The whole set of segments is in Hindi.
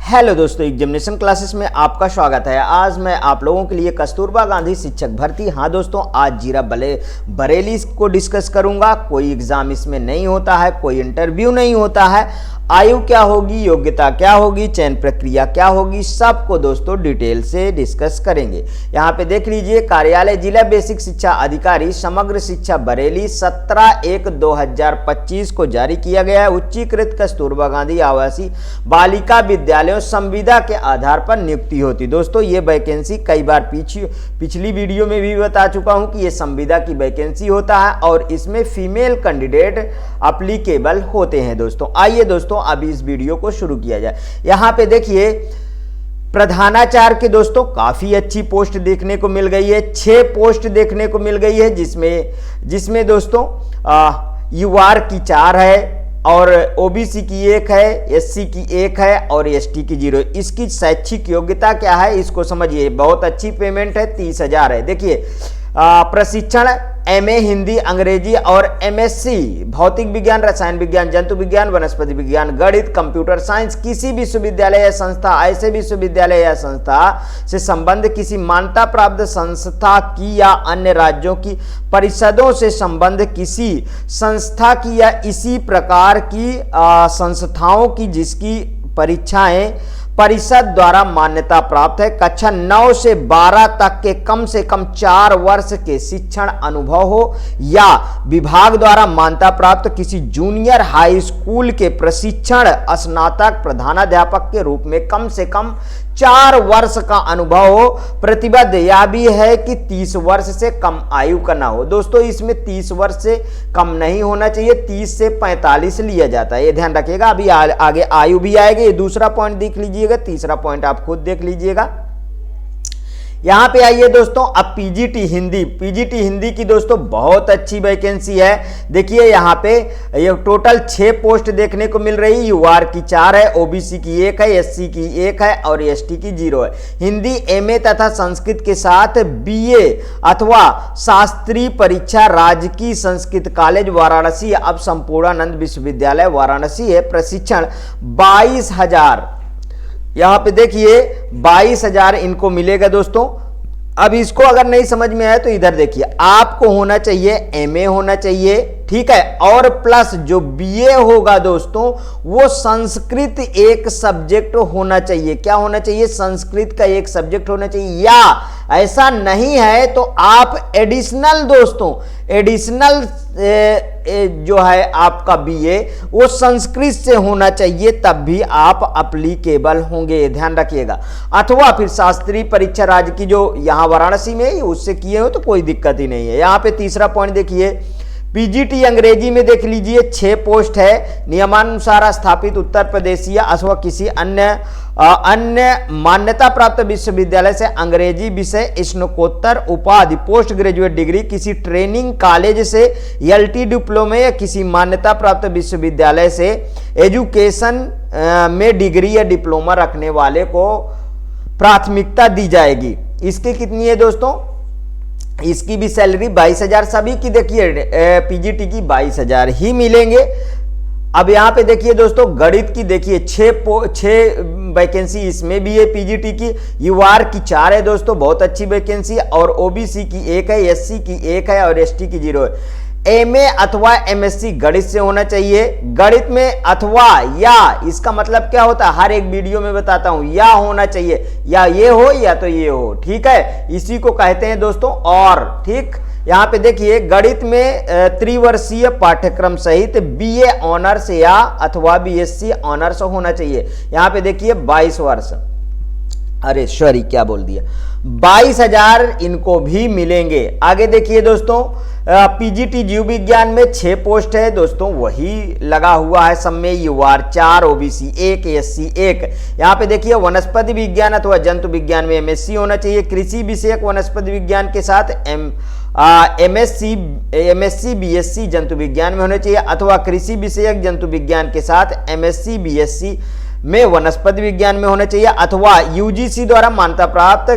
हेलो दोस्तों, एग्जामिनेशन क्लासेस में आपका स्वागत है। आज मैं आप लोगों के लिए कस्तूरबा गांधी शिक्षक भर्ती, हाँ दोस्तों, आज जीरा बरेली को डिस्कस करूंगा। कोई एग्जाम इसमें नहीं होता है, कोई इंटरव्यू नहीं होता है। आयु क्या होगी, योग्यता क्या होगी, चयन प्रक्रिया क्या होगी, सबको दोस्तों डिटेल से डिस्कस करेंगे। यहाँ पे देख लीजिए, कार्यालय जिला बेसिक शिक्षा अधिकारी समग्र शिक्षा बरेली 17/1/2025 को जारी किया गया है। उच्चीकृत कस्तूरबा गांधी आवासीय बालिका विद्यालयों संविदा के आधार पर नियुक्ति होती। दोस्तों ये वैकेंसी कई बार पिछली वीडियो में भी बता चुका हूं कि ये संविदा की वैकेंसी होता है और इसमें फीमेल कैंडिडेट एप्लीकेबल होते हैं। दोस्तों आइए दोस्तों अभी इस वीडियो को शुरू किया जाए। यहां पे देखिए, प्रधानाचार्य के दोस्तों काफी अच्छी पोस्ट देखने को मिल गई है। 6 पोस्ट देखने को मिल गई है, जिसमें दोस्तों यूआर की 4 है और ओबीसी की 1 है, एससी की 1 है और एसटी की 0। इसकी शैक्षिक योग्यता क्या है इसको समझिए। बहुत अच्छी पेमेंट है, 30,000 है। देखिए, प्रशिक्षण एमए हिंदी अंग्रेजी और एमएससी भौतिक विज्ञान, रसायन विज्ञान, जंतु विज्ञान, वनस्पति विज्ञान, गणित, कंप्यूटर साइंस किसी विश्वविद्यालय या संस्था, ऐसे विश्वविद्यालय या संस्था से संबंध किसी मान्यता प्राप्त संस्था की या अन्य राज्यों की परिषदों से संबंध किसी संस्था की या इसी प्रकार की संस्थाओं की जिसकी परीक्षाएं परिषद द्वारा मान्यता प्राप्त है। कक्षा 9 से 12 तक के कम से कम 4 वर्ष के शिक्षण अनुभव हो या विभाग द्वारा मान्यता प्राप्त किसी जूनियर हाई स्कूल के प्रशिक्षण स्नातक प्रधानाध्यापक के रूप में कम से कम 4 वर्ष का अनुभव हो। प्रतिबद्ध यह भी है कि 30 वर्ष से कम आयु का ना हो। दोस्तों इसमें 30 वर्ष से कम नहीं होना चाहिए, 30 से 45 लिया जाता है, ये ध्यान रखिएगा। अभी आगे आयु भी आएगी। ये दूसरा पॉइंट देख लीजिएगा, तीसरा पॉइंट आप खुद देख लीजिएगा। यहां पे आइए दोस्तों, अब पीजीटी हिंदी की दोस्तों बहुत अच्छी वैकेंसी है। देखिए यहां पे ये टोटल 6 पोस्ट देखने को मिल रही। यूआर की 4 है, ओबीसी की 1 है, एससी की 1 है और एसटी की 0 है। हिंदी एमए तथा संस्कृत के साथ बीए अथवा शास्त्रीय परीक्षा राजकीय संस्कृत कॉलेज वाराणसी, अब संपूर्णानंद विश्वविद्यालय वाराणसी है। प्रशिक्षण 22,000, यहां पे देखिए 22,000 इनको मिलेगा दोस्तों। अब इसको अगर नहीं समझ में आया तो इधर देखिए, आपको होना चाहिए एमए होना चाहिए, ठीक है, और प्लस जो बीए होगा दोस्तों वो संस्कृत एक सब्जेक्ट होना चाहिए। क्या होना चाहिए? संस्कृत का एक सब्जेक्ट होना चाहिए। या ऐसा नहीं है तो आप एडिशनल दोस्तों, एडिशनल जो है आपका बीए वो संस्कृत से होना चाहिए, तब भी आप एप्लीकेबल होंगे, ध्यान रखिएगा। अथवा फिर शास्त्रीय परीक्षा राज्य की जो यहां वाराणसी में उससे किए हो तो कोई दिक्कत ही नहीं है। यहां पे तीसरा पॉइंट देखिए, पीजीटी अंग्रेजी में देख लीजिए 6 पोस्ट है। नियमानुसार स्थापित उत्तर प्रदेशीय अथवा किसी अन्य मान्यता प्राप्त विश्वविद्यालय से अंग्रेजी विषय स्नातकोत्तर उपाधि पोस्ट ग्रेजुएट डिग्री किसी ट्रेनिंग कॉलेज से एलटी डिप्लोमा या किसी मान्यता प्राप्त विश्वविद्यालय से एजुकेशन में डिग्री या डिप्लोमा रखने वाले को प्राथमिकता दी जाएगी। इसकी कितनी है दोस्तों? इसकी भी सैलरी 22,000 सभी की देखिए, पीजीटी की 22,000 ही मिलेंगे। अब यहां पे देखिए दोस्तों, गणित की देखिए 6 वैकेंसी इसमें भी है पीजीटी की। यूआर की 4 है दोस्तों, बहुत अच्छी वैकेंसी, और ओबीसी की 1 है, एससी की 1 है और एसटी की 0 है। एमए अथवा एमएससी गणित से होना चाहिए। गणित में अथवा या, इसका मतलब क्या होता है हर एक वीडियो में बताता हूं, या होना चाहिए, या ये हो या तो ये हो, ठीक है, इसी को कहते हैं दोस्तों। और ठीक यहां पे देखिए, गणित में त्रिवर्षीय पाठ्यक्रम सहित बीए ऑनर्स या अथवा बीएससी ऑनर्स होना चाहिए। यहां पे देखिए 22 वर्ष, अरे सॉरी क्या बोल दिया, 22,000 इनको भी मिलेंगे। आगे देखिए दोस्तों, पीजीटी जीव विज्ञान में 6 पोस्ट है दोस्तों, वही लगा हुआ है सब में। UR 4, OBC 1, SC 1। यहाँ पे देखिए वनस्पति विज्ञान अथवा जंतु विज्ञान में एमएससी होना चाहिए। कृषि विषयक वनस्पति विज्ञान के साथ एमएससी बीएससी जंतु विज्ञान में होना चाहिए, अथवा कृषि विषयक जंतु विज्ञान के साथ एमएससी बीएससी में वनस्पति विज्ञान में होना चाहिए, अथवा यूजीसी द्वारा मान्यता प्राप्त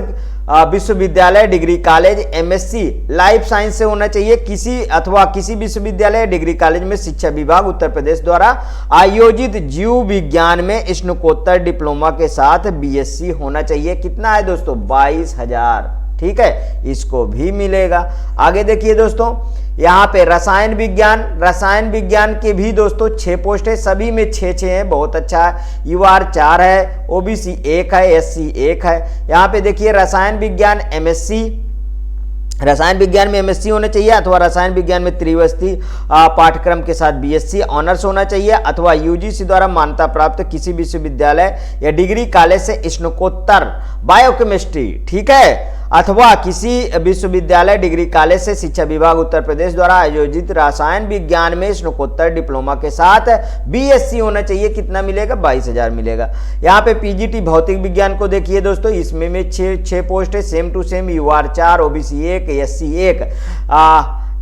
विश्वविद्यालय degree college MSc life science से होना चाहिए, किसी विश्वविद्यालय डिग्री कॉलेज में शिक्षा विभाग उत्तर प्रदेश द्वारा आयोजित जीव विज्ञान में स्नातकोत्तर डिप्लोमा के साथ बीएससी होना चाहिए। कितना है दोस्तों? 22,000। ठीक है, इसको भी मिलेगा। आगे देखिए दोस्तों, यहाँ पे रसायन विज्ञान के भी दोस्तों 6 पोस्ट है, सभी में 6 है, बहुत अच्छा है। यूआर 4 है, ओबीसी 1 है, एससी 1 है। यहाँ पे देखिए रसायन विज्ञान में एमएससी होना चाहिए अथवा रसायन विज्ञान में त्रिवस्ती पाठ्यक्रम के साथ बीएससी ऑनर्स होना चाहिए अथवा यूजीसी द्वारा मान्यता प्राप्त किसी विश्वविद्यालय या डिग्री कॉलेज से स्नातकोत्तर बायोकेमिस्ट्री, ठीक है, अथवा किसी विश्वविद्यालय डिग्री कॉलेज से शिक्षा विभाग उत्तर प्रदेश द्वारा आयोजित रसायन विज्ञान में स्नातकोत्तर डिप्लोमा के साथ बीएससी होना चाहिए। कितना मिलेगा? 22,000 मिलेगा। यहाँ पे पीजीटी भौतिक विज्ञान को देखिए दोस्तों, इसमें 6 पोस्ट है, same to same. UR 4, OBC 1, SC 1।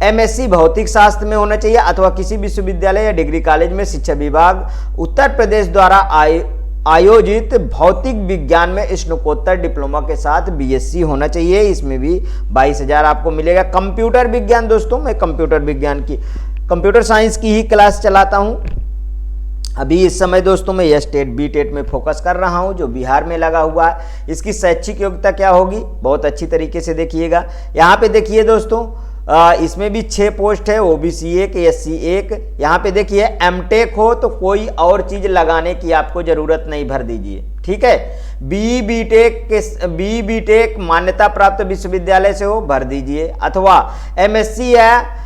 MSc भौतिक शास्त्र में होना चाहिए अथवा किसी विश्वविद्यालय या डिग्री कॉलेज में शिक्षा विभाग उत्तर प्रदेश द्वारा आयोजित भौतिक विज्ञान में स्नातकोत्तर डिप्लोमा के साथ बीएससी होना चाहिए। इसमें भी 22,000 आपको मिलेगा। कंप्यूटर विज्ञान दोस्तों, मैं कंप्यूटर साइंस की ही क्लास चलाता हूं अभी इस समय दोस्तों। मैं एस टेट बी टेट में फोकस कर रहा हूं जो बिहार में लगा हुआ है। इसकी शैक्षिक योग्यता क्या होगी? बहुत अच्छी तरीके से देखिएगा। यहाँ पे देखिए दोस्तों, इसमें भी 6 पोस्ट है, ओबीसी 1, एससी 1। यहाँ पे देखिए एमटेक हो तो कोई और चीज लगाने की आपको जरूरत नहीं, भर दीजिए। ठीक है, बी टेक मान्यता प्राप्त विश्वविद्यालय से हो, भर दीजिए, अथवा एमएससी है।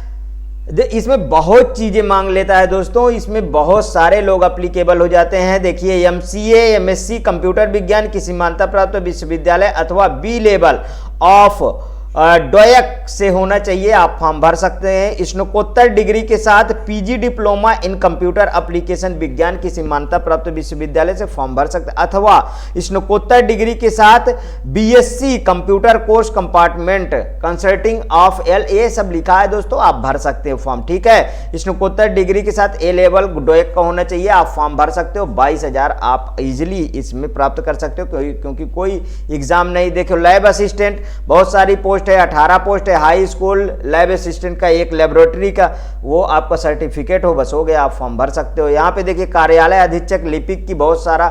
इसमें बहुत चीजें मांग लेता है दोस्तों, इसमें बहुत सारे लोग अप्लीकेबल हो जाते हैं। देखिए एमसीए, एमएससी कंप्यूटर विज्ञान किसी मान्यता प्राप्त विश्वविद्यालय अथवा बी लेवल ऑफ डोयक से होना चाहिए, आप फॉर्म भर सकते हैं। स्नातकोत्तर डिग्री के साथ PG diploma in computer application विज्ञान किसी मान्यता प्राप्त विश्वविद्यालय से फॉर्म भर सकते हैं, अथवा स्नातकोत्तर डिग्री के साथ BSc computer course compartment consulting of L, ये सब लिखा है दोस्तों, आप भर सकते हो फॉर्म। ठीक है, स्नातकोत्तर डिग्री के साथ ए लेवल डोयक का होना चाहिए, आप फॉर्म भर सकते हो। 22,000 आप इजिली इसमें प्राप्त कर सकते हो, क्योंकि कोई एग्जाम नहीं। देखो लैब असिस्टेंट बहुत सारी पोस्ट है, 18 पोस्ट है। हाई स्कूल लैब असिस्टेंट का, एक लेबोरेटरी का, वो आपका सर्टिफिकेट हो, बस हो गया, आप फॉर्म भर सकते हो। यहाँ पे देखिए कार्यालय अधीक्षक लिपिक की बहुत सारा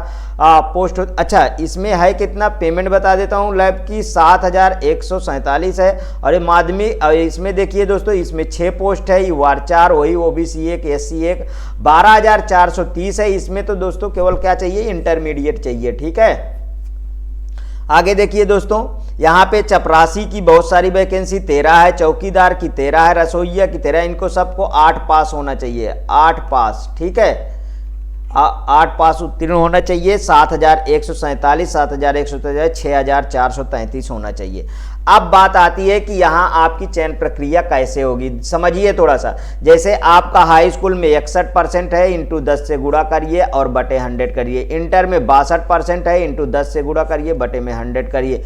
पोस्ट हो। अच्छा, इसमें है कितना पेमेंट बता देता हूँ। लैब की 7,147 है और माध्यमिक। इसमें देखिए दोस्तों, इसमें 6 पोस्ट है, यूआर 4, वही ओबीसी 1, एससी 1। 12,430 है। इसमें तो दोस्तों केवल क्या चाहिए? इंटरमीडिएट चाहिए। ठीक है, आगे देखिए दोस्तों, यहाँ पे चपरासी की बहुत सारी वैकेंसी 13 है, चौकीदार की 13 है, रसोइया की 13 है। इनको सबको 8 पास होना चाहिए, 8 पास। ठीक है, 8 पास उत्तीर्ण होना चाहिए। 7,147, 7,147, 6,433 होना चाहिए। अब बात आती है कि यहाँ आपकी चयन प्रक्रिया कैसे होगी, समझिए थोड़ा सा। जैसे आपका हाई स्कूल में 61% है, इंटू 10 से गुणा करिए और बटे 100 करिए। इंटर में 62% है, इंटू 10 से गुणा करिए, बटे में 100 करिए।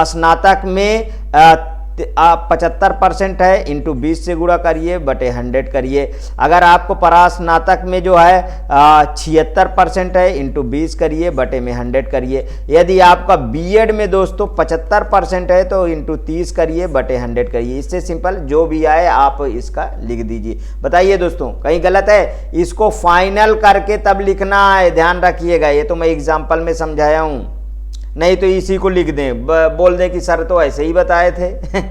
स्नातक में 75% है, इंटू 20 से गुणा करिए, बटे 100 करिए। अगर आपको परास्नातक में जो है 76% है, इंटू 20 करिए, बटे में 100 करिए। यदि आपका बीएड में दोस्तों 75% है तो इंटू 30 करिए, बटे 100 करिए। इससे सिंपल जो भी आए आप इसका लिख दीजिए। बताइए दोस्तों कहीं गलत है? इसको फाइनल करके तब लिखना है, ध्यान रखिएगा। ये तो मैं एग्जाम्पल में समझाया हूँ, नहीं तो इसी को लिख दें, बोल दें कि सर तो ऐसे ही बताए थे।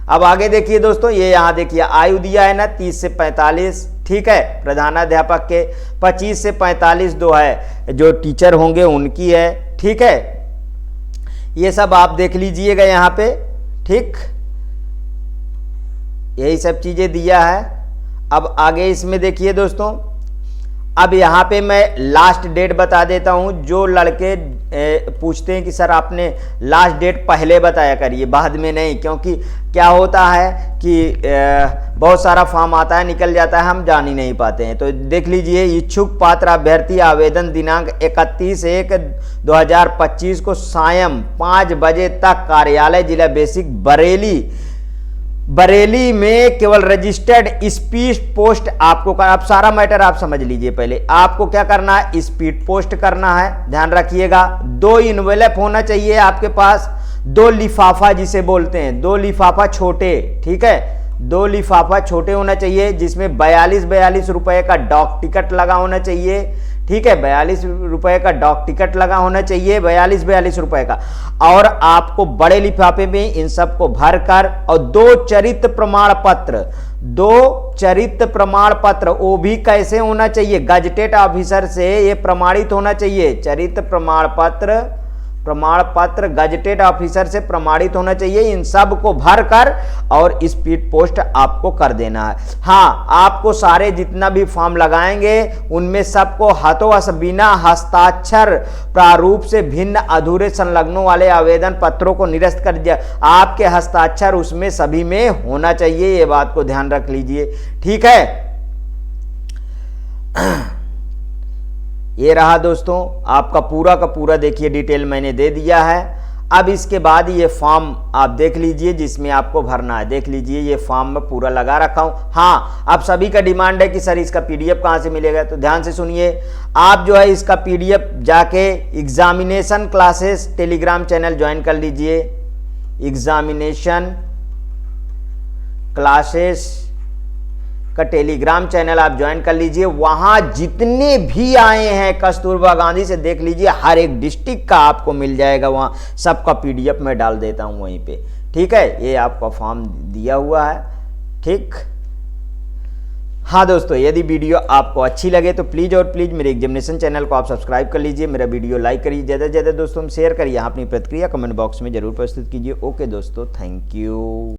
अब आगे देखिए दोस्तों, ये यहाँ देखिए आयु दिया है ना 30 से 45। ठीक है, प्रधानाध्यापक के 25 से 45 दो है, जो टीचर होंगे उनकी है। ठीक है, ये सब आप देख लीजिएगा यहाँ पे। ठीक, यही सब चीजें दिया है। अब आगे इसमें देखिए दोस्तों, अब यहाँ पे मैं लास्ट डेट बता देता हूँ। जो लड़के पूछते हैं कि सर आपने लास्ट डेट पहले बताया करिए, बाद में नहीं, क्योंकि क्या होता है कि बहुत सारा फॉर्म आता है, निकल जाता है, हम जान ही नहीं पाते हैं। तो देख लीजिए, इच्छुक पात्र अभ्यर्थी आवेदन दिनांक 31/1/2025 को सायं 5 बजे तक कार्यालय जिला बेसिक बरेली में केवल रजिस्टर्ड स्पीड पोस्ट आपको आप सारा मैटर आप समझ लीजिए। पहले आपको क्या करना है? स्पीड पोस्ट करना है, ध्यान रखिएगा। 2 इन्वेलप होना चाहिए आपके पास। 2 लिफाफा जिसे बोलते हैं, 2 लिफाफा छोटे, ठीक है, 2 लिफाफा छोटे होना चाहिए, जिसमें 42 रुपए का डॉक टिकट लगा होना चाहिए, ठीक है, 42 रुपए का डॉक टिकट लगा होना चाहिए, 42 रुपए का। और आपको बड़े लिफाफे में इन सबको भरकर, और 2 चरित्र प्रमाण पत्र, 2 चरित्र प्रमाण पत्र, वो भी कैसे होना चाहिए, गजटेड ऑफिसर से ये प्रमाणित होना चाहिए। चरित्र प्रमाण पत्र गजटेड ऑफिसर से प्रमाणित होना चाहिए। इन सब को भरकर और स्पीड पोस्ट आपको कर देना है। हाँ, आपको सारे जितना भी फॉर्म लगाएंगे उनमें सबको हाथों बिना हस्ताक्षर प्रारूप से भिन्न अधूरे संलग्नों वाले आवेदन पत्रों को निरस्त कर दिया। आपके हस्ताक्षर उसमें सभी में होना चाहिए, ये बात को ध्यान रख लीजिए, ठीक है। ये रहा दोस्तों आपका पूरा का पूरा, देखिए डिटेल मैंने दे दिया है। अब इसके बाद ये फॉर्म आप देख लीजिए जिसमें आपको भरना है, देख लीजिए ये फॉर्म में पूरा लगा रखा हूं। हाँ, अब सभी का डिमांड है कि सर इसका पीडीएफ कहां से मिलेगा, तो ध्यान से सुनिए। आप जो है इसका पीडीएफ जाके examination classes Telegram channel join कर लीजिए। एग्जामिनेशन क्लासेस का टेलीग्राम चैनल आप ज्वाइन कर लीजिए। वहां जितने भी आए हैं कस्तूरबा गांधी से, देख लीजिए हर एक डिस्ट्रिक्ट का आपको मिल जाएगा, वहां सबका पीडीएफ मैं डाल देता हूं वहीं पे, ठीक है। ये आपका फॉर्म दिया हुआ है, ठीक। हाँ दोस्तों, यदि वीडियो आपको अच्छी लगे तो प्लीज और प्लीज मेरे एग्जामिनेशन चैनल को आप सब्सक्राइब कर लीजिए, मेरा वीडियो लाइक करिए, ज़्यादा से ज़्यादा दोस्तों शेयर करिए, अपनी प्रतिक्रिया कमेंट बॉक्स में जरूर प्रस्तुत कीजिए। ओके दोस्तों, थैंक यू।